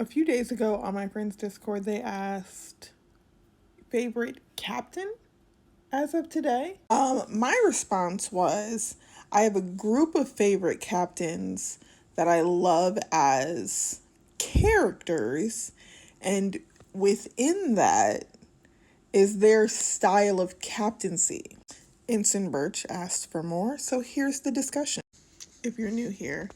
A few days ago on my friend's Discord, they asked favorite captain as of today. My response was I have a group of favorite captains that I love as characters, and within that is their style of captaincy. Ensign Birch asked for more, so here's the discussion. If you're new here,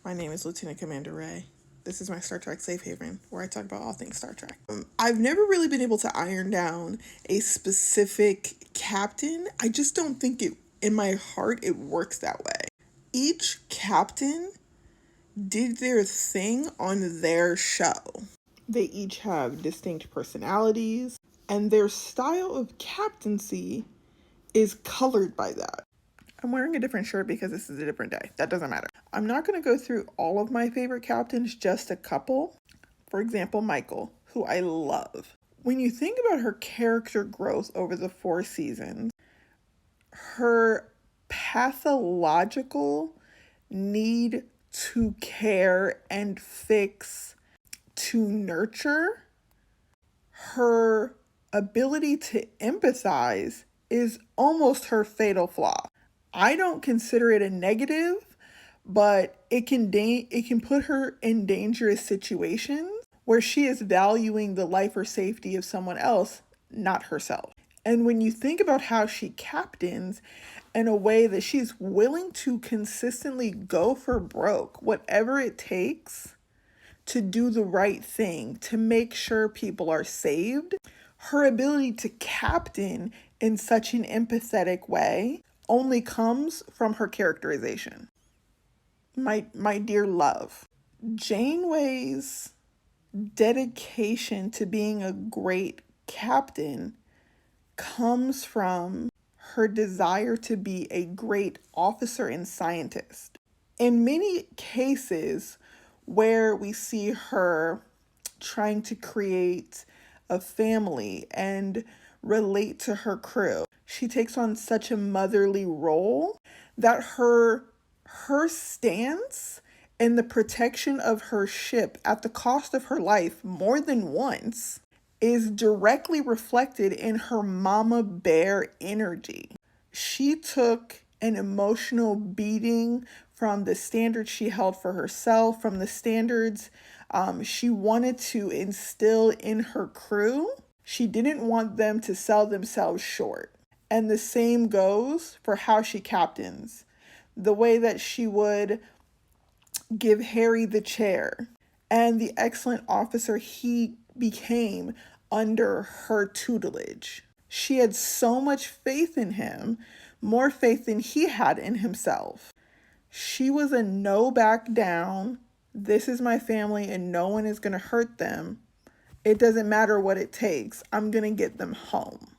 my name is Lieutenant Commander Ray. This is my Star Trek safe haven where I talk about all things Star Trek. I've never really been able to iron down a specific captain. I just don't think in my heart, it works that way. Each captain did their thing on their show. They each have distinct personalities, and their style of captaincy is colored by that. I'm wearing a different shirt because this is a different day. That doesn't matter. I'm not going to go through all of my favorite captains, just a couple. For example, Michael, who I love. When you think about her character growth over the 4 seasons, her pathological need to care and fix, to nurture, her ability to empathize is almost her fatal flaw. I don't consider it a negative, but it can put her in dangerous situations where she is valuing the life or safety of someone else, not herself. And when you think about how she captains in a way that she's willing to consistently go for broke, whatever it takes to do the right thing, to make sure people are saved, her ability to captain in such an empathetic way only comes from her characterization. My dear love, Janeway's dedication to being a great captain comes from her desire to be a great officer and scientist. In many cases where we see her trying to create a family and relate to her crew, she takes on such a motherly role that her stance and the protection of her ship at the cost of her life more than once is directly reflected in her mama bear energy. She took an emotional beating from the standards she held for herself, from the standards she wanted to instill in her crew. She didn't want them to sell themselves short. And the same goes for how she captains. The way that she would give Harry the chair and the excellent officer he became under her tutelage. She had so much faith in him, more faith than he had in himself. She was a no back down. This is my family and no one is going to hurt them. It doesn't matter what it takes. I'm going to get them home.